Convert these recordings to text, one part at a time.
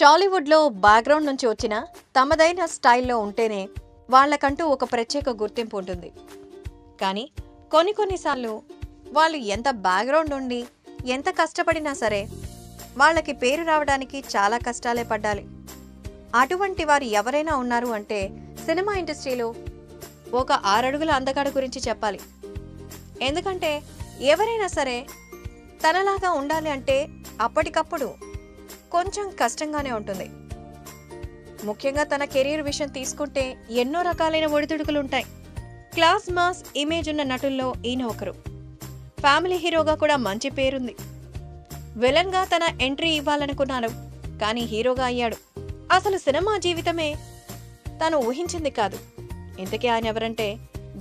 టాలీవుడ్లో బ్యాక్గ్రౌండ్ నుంచి వచ్చిన తమదైన స్టైల్లో ఉంటేనే వాళ్ళకంటూ ఒక ప్రత్యేక గుర్తింపు ఉంటుంది. కానీ కొన్నిసార్లు వాళ్ళు ఎంత బ్యాక్గ్రౌండ్ ఉండి ఎంత కష్టపడినా సరే వాళ్ళకి పేరు రావడానికి చాలా కష్టాలే పడ్డాలి. అటువంటి వారు ఎవరైనా ఉన్నారు అంటే సినిమా ఇండస్ట్రీలో ఒక 6 అడుగుల అందగాడు గురించి చెప్పాలి. ఎందుకంటే ఎవరైనా సరే తనలాగా ఉండాలి అంటే అప్పటికప్పుడు కొంచెం కష్టంగానే ఉంటుంది. ముఖ్యంగా తన కెరీర్ విషయం తీసుకుంటే ఎన్నో రకాలైన ఒడిదుడుకులుంటాయి. క్లాస్ మాస్ ఇమేజ్ ఉన్న నటుల్లో ఈయన ఒకరు. ఫ్యామిలీ హీరోగా కూడా మంచి పేరుంది. విలన్గా తన ఎంట్రీ ఇవ్వాలనుకున్నాడు, కానీ హీరోగా అయ్యాడు. అసలు సినిమా జీవితమే తను ఊహించింది కాదు. ఇంతకీ ఆయన ఎవరంటే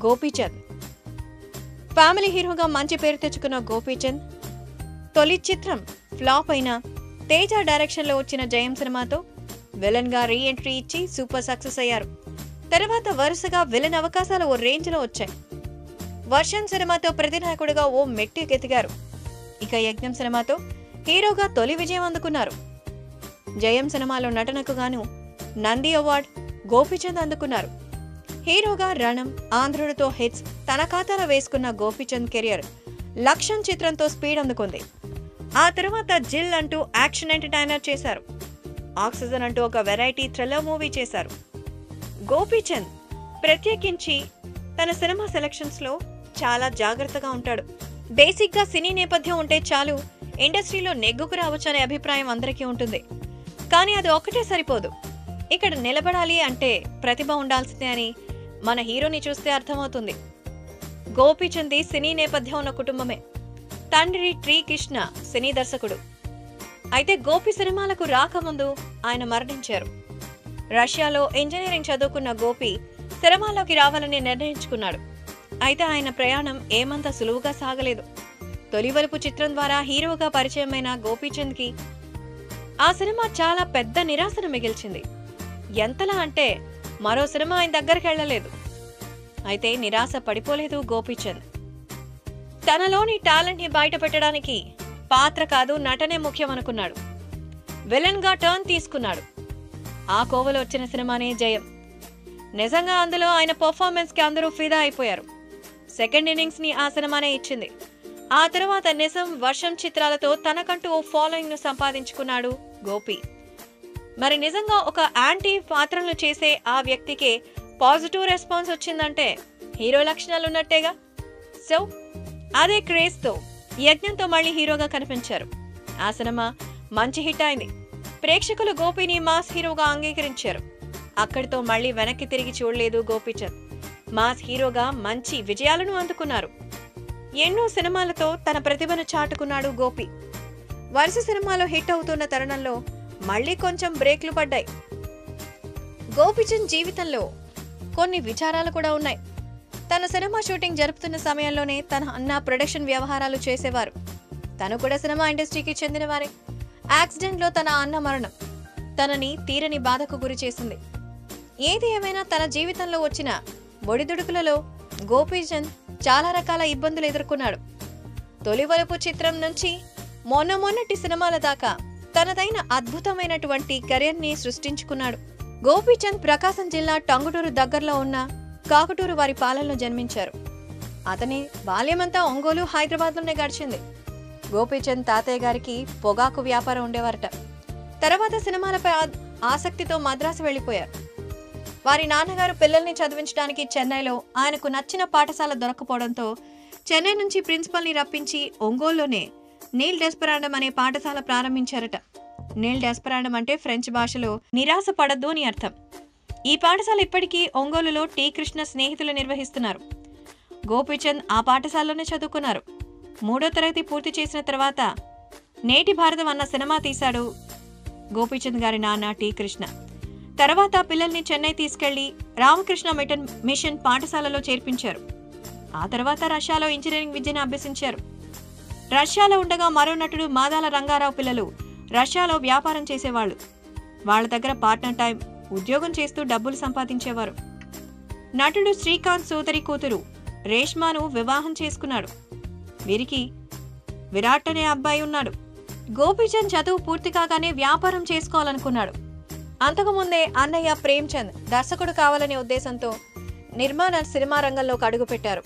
గోపీచంద్. ఫ్యామిలీ హీరోగా మంచి పేరు తెచ్చుకున్న గోపీచంద్ తొలి చిత్రం ఫ్లాప్ అయిన తేజ డైరెక్షన్లో వచ్చిన జయం సినిమాతో విలన్ గా రీ ఎంట్రీ ఇచ్చి సూపర్ సక్సెస్ అయ్యారు. తర్వాత వరుసగా విలన్ అవకాశాలు ఓ రేంజ్ లో వచ్చాయి. వర్షం సినిమాతో ప్రతినాయకుడిగా ఓ మెట్టుకెదిగారు. ఇక యజ్ఞం సినిమాతో హీరోగా తొలి విజయం అందుకున్నారు. జయం సినిమాలో నటనకు గాను నంది అవార్డ్ గోపీచంద్ అందుకున్నారు. హీరోగా రణం, ఆంధ్రుడితో హిట్స్ తన ఖాతాలో వేసుకున్న గోపీచంద్ కెరియర్ లక్ష్యం చిత్రంతో స్పీడ్ అందుకుంది. ఆ తర్వాత జిల్ అంటూ యాక్షన్ ఎంటర్టైనర్ చేశారు. ఆక్సిజన్ అంటూ ఒక వెరైటీ థ్రిల్లర్ మూవీ చేశారు. గోపీచంద్ ప్రత్యేకించి తన సినిమా సెలక్షన్స్ లో చాలా జాగ్రత్తగా ఉంటాడు. బేసిక్ గా సినీ నేపథ్యం ఉంటే చాలు ఇండస్ట్రీలో నెగ్గుకు రావచ్చనే అభిప్రాయం అందరికీ ఉంటుంది. కానీ అది ఒక్కటే సరిపోదు. ఇక్కడ నిలబడాలి అంటే ప్రతిభ ఉండాల్సిందే అని మన హీరోని చూస్తే అర్థమవుతుంది. గోపీచంద్ సినీ నేపథ్యం ఉన్న కుటుంబమే. తండ్రి టీ కృష్ణ సినీ దర్శకుడు. అయితే గోపి సినిమాలకు రాకముందు ఆయన మరణించారు. రష్యాలో ఇంజనీరింగ్ చదువుకున్న గోపి సినిమాల్లోకి రావాలని నిర్ణయించుకున్నాడు. అయితే ఆయన ప్రయాణం ఏమంత సులువుగా సాగలేదు. తొలివలుపు చిత్రం ద్వారా హీరోగా పరిచయమైన గోపీచంద్ కి ఆ సినిమా చాలా పెద్ద నిరాశను మిగిల్చింది. ఎంతలా అంటే మరో సినిమా ఆయన దగ్గరికి వెళ్లలేదు. అయితే నిరాశ పడిపోలేదు గోపీచంద్. తనలోని టాలెంట్ ని బయట పెట్టడానికి పాత్ర కాదు నటనే ముఖ్యం అనుకున్నాడు. విలన్ గా టర్న్ తీసుకున్నాడు. ఆ కోవలో వచ్చిన సినిమానే జయం. నిజంగా అందులో ఆయన పర్ఫార్మెన్స్ కి అందరూ ఫిదా అయిపోయారు. సెకండ్ ఇన్నింగ్స్ ని ఆ సినిమానే ఇచ్చింది. ఆ తర్వాత నిజం, వర్షం చిత్రాలతో తనకంటూ ఓ ఫాలోయింగ్ ను సంపాదించుకున్నాడు గోపి. మరి నిజంగా ఒక యాంటీ పాత్రలు చేసే ఆ వ్యక్తికి పాజిటివ్ రెస్పాన్స్ వచ్చిందంటే హీరో లక్షణాలు ఉన్నట్టేగా. సో అదే క్రేజ్ తో యజ్ఞంతో మళ్లీ హీరోగా కనిపించారు. ఆ సినిమా మంచి హిట్ అయింది. ప్రేక్షకులు గోపిని మాస్ హీరోగా అంగీకరించారు. అక్కడితో మళ్లీ వెనక్కి తిరిగి చూడలేదు గోపీచంద్. మాస్ హీరోగా మంచి విజయాలను అందుకున్నారు. ఎన్నో సినిమాలతో తన ప్రతిభను చాటుకున్నాడు గోపి. వరుస సినిమాలో హిట్ అవుతున్న తరుణంలో మళ్లీ కొంచెం బ్రేక్లు పడ్డాయి. గోపీచంద్ జీవితంలో కొన్ని విచారాలు కూడా ఉన్నాయి. తన సినిమా షూటింగ్ జరుపుతున్న సమయంలోనే తన అన్న ప్రొడక్షన్ వ్యవహారాలు చేసేవారు. తను కూడా సినిమా ఇండస్ట్రీకి చెందినవారే. యాక్సిడెంట్ లో తన అన్న మరణం తనని తీరని బాధకు గురి చేసింది. ఏది ఏమైనా తన జీవితంలో వచ్చిన ఒడిదుడుకులలో గోపీచంద్ చాలా రకాల ఇబ్బందులు ఎదుర్కొన్నాడు. తొలివలుపు చిత్రం నుంచి మొన్నటి సినిమాల దాకా తనదైన అద్భుతమైనటువంటి కెరీర్ ని సృష్టించుకున్నాడు. గోపీచంద్ ప్రకాశం జిల్లా టంగుటూరు దగ్గరలో ఉన్న కాకుటూరు వారి పాలనలో జన్మించారు. అతని బాల్యమంతా ఒంగోలు, హైదరాబాద్ లోనే గడిచింది. గోపీచంద్ తాతయ్య గారికి పొగాకు వ్యాపారం ఉండేవారట. తర్వాత సినిమాలపై ఆసక్తితో మద్రాసు వెళ్లిపోయారు. వారి నాన్నగారు పిల్లల్ని చదివించడానికి చెన్నైలో ఆయనకు నచ్చిన పాఠశాల దొరకపోవడంతో చెన్నై నుంచి ప్రిన్సిపల్ ని రప్పించి ఒంగోలులోనే నీల్ డెస్పరాండం అనే పాఠశాల ప్రారంభించారట. నీల్ డెస్పరాండం అంటే ఫ్రెంచ్ భాషలో నిరాశ పడద్దు అని అర్థం. ఈ పాఠశాల ఇప్పటికీ ఒంగోలులో టీ కృష్ణ స్నేహితులు నిర్వహిస్తున్నారు. గోపీచంద్ ఆ పాఠశాలలోనే చదువుకున్నారు. 3వ తరగతి పూర్తి చేసిన తర్వాత నేటి భారతం అన్న సినిమా తీశాడు గోపీచంద్ గారి నాన్న టీ కృష్ణ. తర్వాత పిల్లల్ని చెన్నై తీసుకెళ్లి రామకృష్ణ మిషన్ పాఠశాలలో చేర్పించారు. ఆ తర్వాత రష్యాలో ఇంజనీరింగ్ విద్యను అభ్యసించారు. రష్యాలో ఉండగా మరో నటుడు మాదాల రంగారావు పిల్లలు రష్యాలో వ్యాపారం చేసేవాళ్లు. వాళ్ల దగ్గర పార్ట్నర్ టైం ఉద్యోగం చేస్తూ డబ్బులు సంపాదించేవారు. నటుడు శ్రీకాంత్ సోదరి కూతురు రేష్మాను వివాహం చేసుకున్నాడు. వీరికి విరాట్ అనే అబ్బాయి ఉన్నాడు. గోపీచంద్ చదువు పూర్తి కాగానే వ్యాపారం చేసుకోవాలనుకున్నాడు. అంతకుముందే అన్నయ్య ప్రేమ్చంద్ దర్శకుడు కావాలనే ఉద్దేశంతో నిర్మాణ సినిమా రంగంలోకి అడుగుపెట్టారు.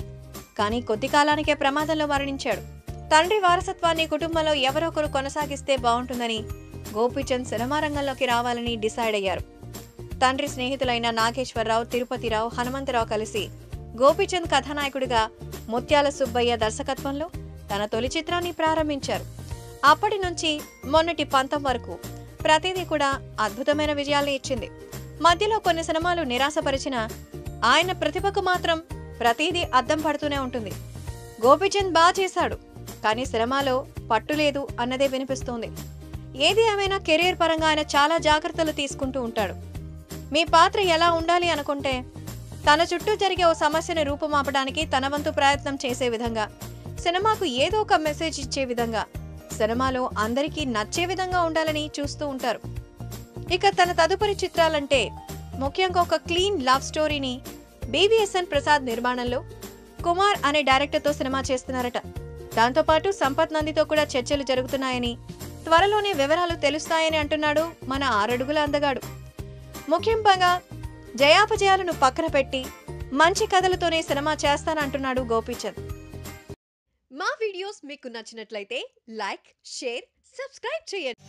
కానీ కొద్ది కాలానికే ప్రమాదంలో మరణించాడు. తండ్రి వారసత్వాన్ని కుటుంబంలో ఎవరొకరు కొనసాగిస్తే బాగుంటుందని గోపీచంద్ సినిమా రంగంలోకి రావాలని డిసైడ్ అయ్యారు. తండ్రి స్నేహితులైన నాగేశ్వరరావు, తిరుపతిరావు, హనుమంతరావు కలిసి గోపీచంద్ కథానాయకుడిగా ముత్యాల సుబ్బయ్య దర్శకత్వంలో తన తొలి చిత్రాన్ని ప్రారంభించారు. అప్పటి నుంచి మొన్నటి పంతం వరకు ప్రతిదీ కూడా అద్భుతమైన విజయాల్ని ఇచ్చింది. మధ్యలో కొన్ని సినిమాలు నిరాశపరిచినా ఆయన ప్రతిభకు మాత్రం ప్రతిదీ అద్దం పడుతూనే ఉంటుంది. గోపీచంద్ బాగా చేశాడు, కానీ సినిమాలో పట్టులేదు అన్నదే వినిపిస్తోంది. ఏది ఏమైనా కెరీర్ పరంగా ఆయన చాలా జాగ్రత్తలు తీసుకుంటూ ఉంటాడు. మీ పాత్ర ఎలా ఉండాలి అనుకుంటే తన చుట్టూ జరిగే ఓ సమస్యను రూపుమాపడానికి తన వంతు ప్రయత్నం చేసే విధంగా, సినిమాకు ఏదో ఒక మెసేజ్ ఇచ్చే విధంగా, సినిమాలో అందరికీ నచ్చే విధంగా ఉండాలని చూస్తూ ఉంటారు. ఇక తన తదుపరి చిత్రాలంటే ముఖ్యంగా ఒక క్లీన్ లవ్ స్టోరీని బీవీఎస్ఎన్ ప్రసాద్ నిర్మాణంలో కుమార్ అనే డైరెక్టర్తో సినిమా చేస్తున్నారట. దాంతోపాటు సంపత్ నందితో కూడా చర్చలు జరుగుతున్నాయని, త్వరలోనే వివరాలు తెలుస్తాయని అంటున్నాడు మన 6 అడుగుల అందగాడు. ముఖ్యంగా జయాపజయాలను పక్కన పెట్టి మంచి కథలతోనే సినిమా చేస్తానంటున్నాడు గోపీచంద్. మా వీడియోస్ మీకు నచ్చినట్లయితే లైక్, షేర్, సబ్స్క్రైబ్ చేయండి.